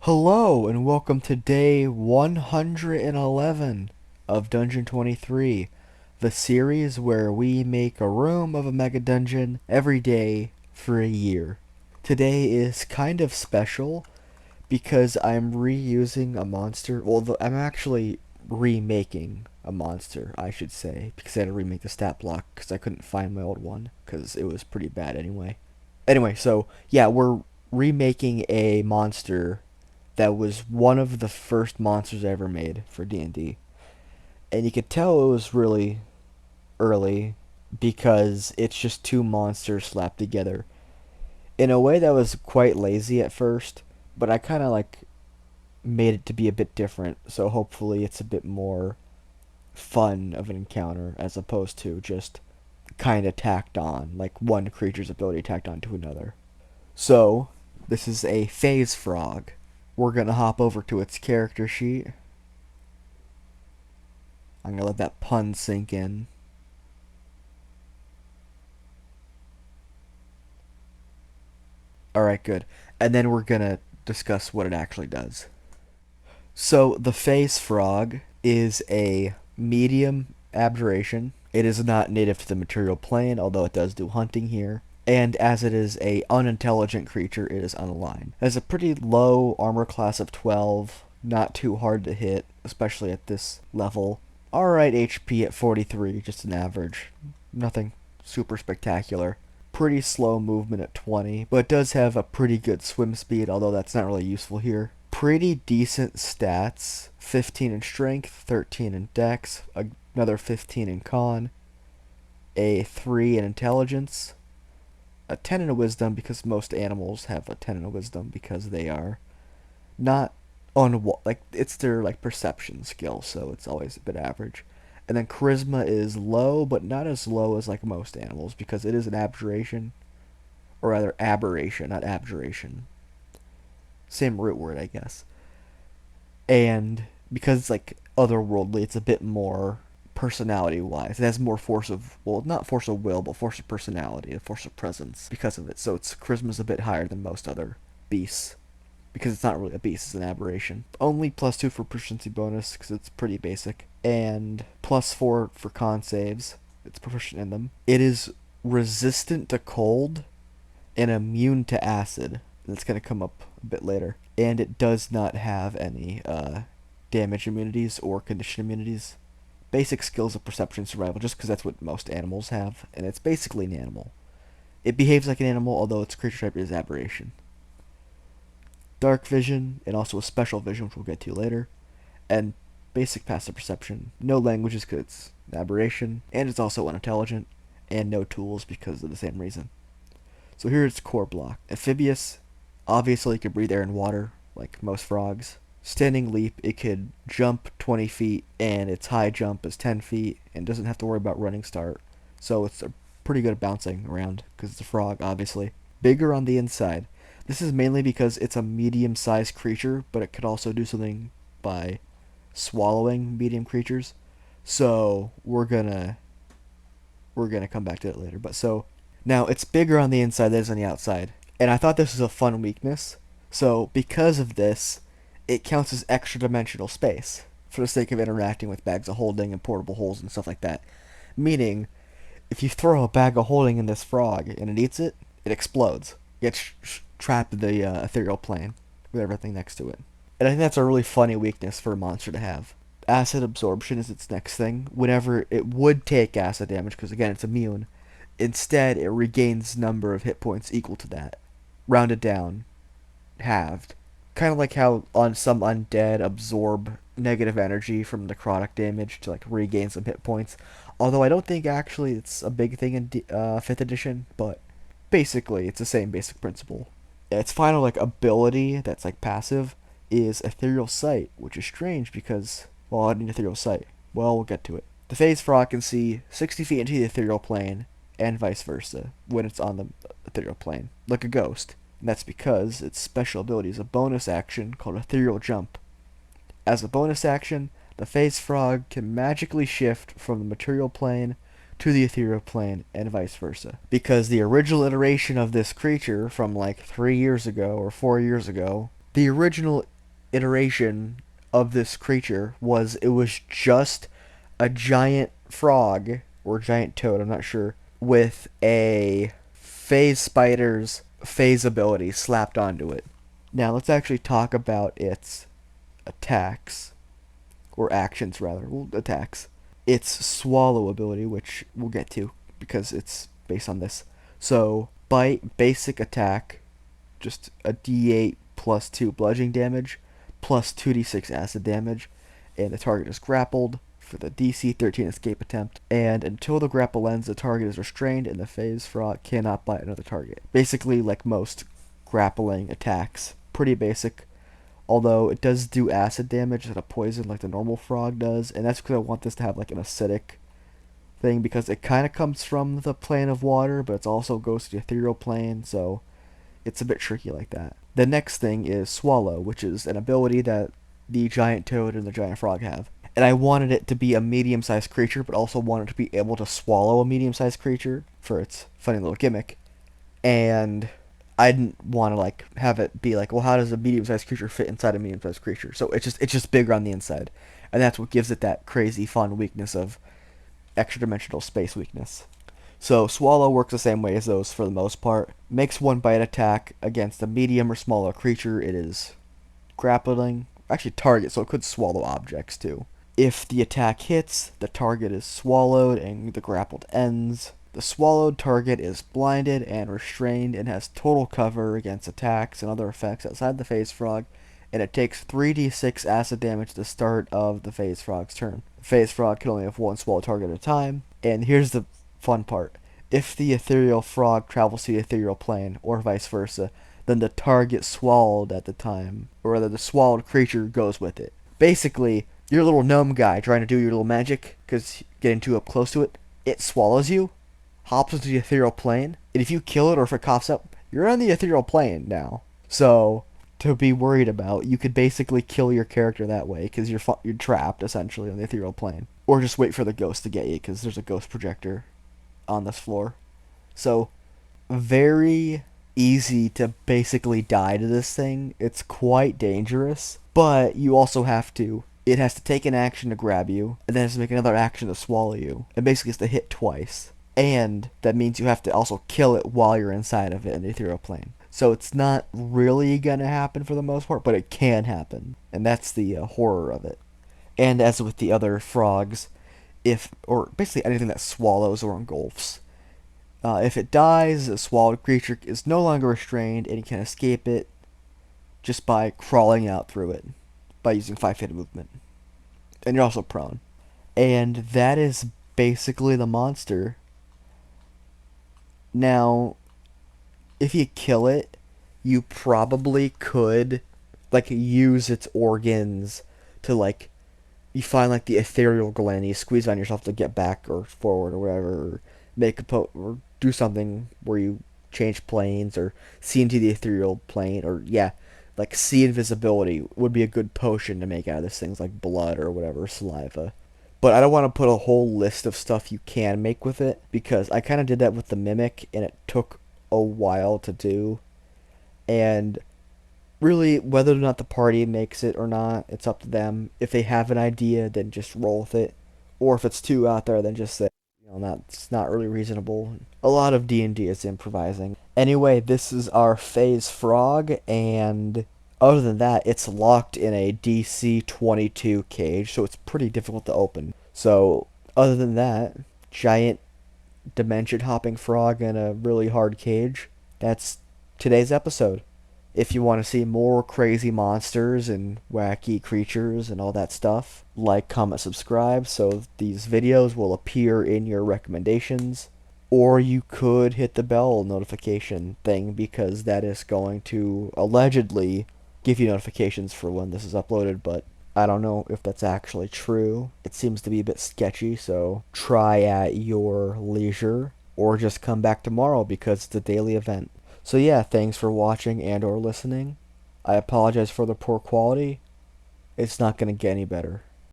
Hello and welcome to day 111 of Dungeon 23, the series where we make a room of a mega dungeon every day for a year. Today is kind of special because I'm reusing a monster. Well, I'm actually remaking a monster, I should say, because I had to remake the stat block because I couldn't find my old one because it was pretty bad anyway. Anyway, so yeah, we're remaking a monster that was one of the first monsters I ever made for D&D. And you could tell it was really early because it's just two monsters slapped together. In a way that was quite lazy at first, but I kind of made it to be a bit different, so hopefully it's a bit more fun of an encounter as opposed to just kind of tacked on, like one creature's ability tacked on to another. So, this is a phase frog. We're going to hop over to its character sheet. I'm going to let that pun sink in. Alright, good. And then we're going to discuss what it actually does. So, the phase frog is a medium abjuration. It is not native to the material plane, although it does do hunting here. And as it is a unintelligent creature, it is unaligned. It has a pretty low armor class of 12, not too hard to hit, especially at this level. Alright HP at 43, just an average. Nothing super spectacular. Pretty slow movement at 20, but it does have a pretty good swim speed, although that's not really useful here. Pretty decent stats. 15 in strength, 13 in dex, another 15 in con, a 3 in intelligence, a 10 in a wisdom because most animals have a 10 in a wisdom because they are not on it's their perception skill, so it's always a bit average. And then charisma is low, but not as low as most animals because it is an abjuration, or rather aberration, not abjuration. Same root word, I guess. And because it's otherworldly, it's a bit more personality wise. It has more force of, well, not force of will, but force of personality, a force of presence because of it. So its charisma's a bit higher than most other beasts. Because it's not really a beast, it's an aberration. Only +2 for proficiency bonus because it's pretty basic. And +4 for con saves. It's proficient in them. It is resistant to cold and immune to acid. That's going to come up a bit later. And it does not have any damage immunities or condition immunities. Basic skills of perception and survival, just because that's what most animals have, and it's basically an animal. It behaves like an animal, although its creature type is aberration. Dark vision, and also a special vision, which we'll get to later, and basic passive perception. No languages because it's an aberration, and it's also unintelligent, and no tools because of the same reason. So here's its core block. Amphibious, obviously it can breathe air and water, like most frogs. Standing leap, it could jump 20 feet, and its high jump is 10 feet, and doesn't have to worry about running start. So it's pretty good at bouncing around, because it's a frog, obviously. Bigger on the inside. This is mainly because it's a medium-sized creature, but it could also do something by swallowing medium creatures. So we're gonna come back to it later. But so now it's bigger on the inside than it is on the outside, and I thought this was a fun weakness. So because of this, it counts as extra dimensional space for the sake of interacting with bags of holding and portable holes and stuff like that. Meaning, if you throw a bag of holding in this frog and it eats it, it explodes. It gets trapped in the ethereal plane with everything next to it. And I think that's a really funny weakness for a monster to have. Acid absorption is its next thing. Whenever it would take acid damage, because again it's immune, instead it regains number of hit points equal to that. Rounded down. Halved. Kind of like how on some undead absorb negative energy from necrotic damage to regain some hit points. Although I don't think actually it's a big thing in 5th edition, but basically it's the same basic principle. Its final ability that's passive is Ethereal Sight, which is strange because, well, I need Ethereal Sight. Well, we'll get to it. The phase frog can see 60 feet into the ethereal plane and vice versa when it's on the ethereal plane, like a ghost. And that's because its special ability is a bonus action called Ethereal Jump. As a bonus action, the phase frog can magically shift from the material plane to the ethereal plane and vice versa. Because the original iteration of this creature from 3 years ago or 4 years ago, the original iteration of this creature was it was just a giant frog or giant toad, I'm not sure, with a phase spider's phase ability slapped onto it. Now let's actually talk about its attacks, or actions rather. Well, attacks. Its swallow ability, which we'll get to because it's based on this. So bite, basic attack, just a d8 plus 2 bludgeoning damage, plus 2d6 acid damage, and the target is grappled for the DC 13 escape attempt, and until the grapple ends, the target is restrained and the phase frog cannot bite another target. Basically, like most grappling attacks, pretty basic, although it does do acid damage and a poison like the normal frog does, and that's because I want this to have like an acidic thing, because it kind of comes from the plane of water, but it also goes to the ethereal plane, so it's a bit tricky like that. The next thing is Swallow, which is an ability that the giant toad and the giant frog have. And I wanted it to be a medium-sized creature, but also wanted to be able to swallow a medium-sized creature for its funny little gimmick. And I didn't want to like have it be like, well, how does a medium-sized creature fit inside a medium-sized creature? So it's just bigger on the inside, and that's what gives it that crazy fun weakness of extra-dimensional space weakness. So Swallow works the same way as those for the most part. Makes one bite attack against a medium or smaller creature. It is grappling, actually target, so it could swallow objects too. If the attack hits, the target is swallowed and the grappled ends. The swallowed target is blinded and restrained and has total cover against attacks and other effects outside the phase frog, and it takes 3d6 acid damage at the start of the phase frog's turn. The phase frog can only have one swallowed target at a time, and here's the fun part. If the ethereal frog travels to the ethereal plane, or vice versa, then the target swallowed at the time, or rather the swallowed creature goes with it. Basically, your little gnome guy trying to do your little magic, because getting too up close to it, it swallows you, hops into the ethereal plane, and if you kill it or if it coughs up, you're on the ethereal plane now. So, to be worried about, you could basically kill your character that way, because you're trapped, essentially, on the ethereal plane. Or just wait for the ghost to get you, because there's a ghost projector on this floor. So, very easy to basically die to this thing. It's quite dangerous, but you also have to, it has to take an action to grab you, and then it has to make another action to swallow you. It basically has to hit twice. And that means you have to also kill it while you're inside of it in the ethereal plane. So it's not really gonna happen for the most part, but it can happen. And that's the horror of it. And as with the other frogs, or basically anything that swallows or engulfs, if it dies, a swallowed creature is no longer restrained and you can escape it just by crawling out through it by using 5 feet of movement. And you're also prone. And that is basically the monster. Now, if you kill it, you probably could like use its organs to like, you find like the ethereal gland, you squeeze on yourself to get back or forward or whatever, or make or do something where you change planes or see into the ethereal plane, or like see invisibility would be a good potion to make out of this, things like blood or whatever, saliva. But I don't want to put a whole list of stuff you can make with it, because I kind of did that with the Mimic and it took a while to do. And really, whether or not the party makes it or not, it's up to them. If they have an idea, then just roll with it. Or if it's too out there, then just say, that's not really reasonable. A lot of D&D is improvising. Anyway, this is our phase frog, and other than that, it's locked in a DC 22 cage, so it's pretty difficult to open. So, other than that, giant dimension hopping frog in a really hard cage. That's today's episode. If you want to see more crazy monsters and wacky creatures and all that stuff, like, comment, subscribe so these videos will appear in your recommendations. Or you could hit the bell notification thing, because that is going to allegedly give you notifications for when this is uploaded, but I don't know if that's actually true. It seems to be a bit sketchy, so try at your leisure, or just come back tomorrow because it's a daily event. So yeah, thanks for watching and or listening. I apologize for the poor quality. It's not going to get any better.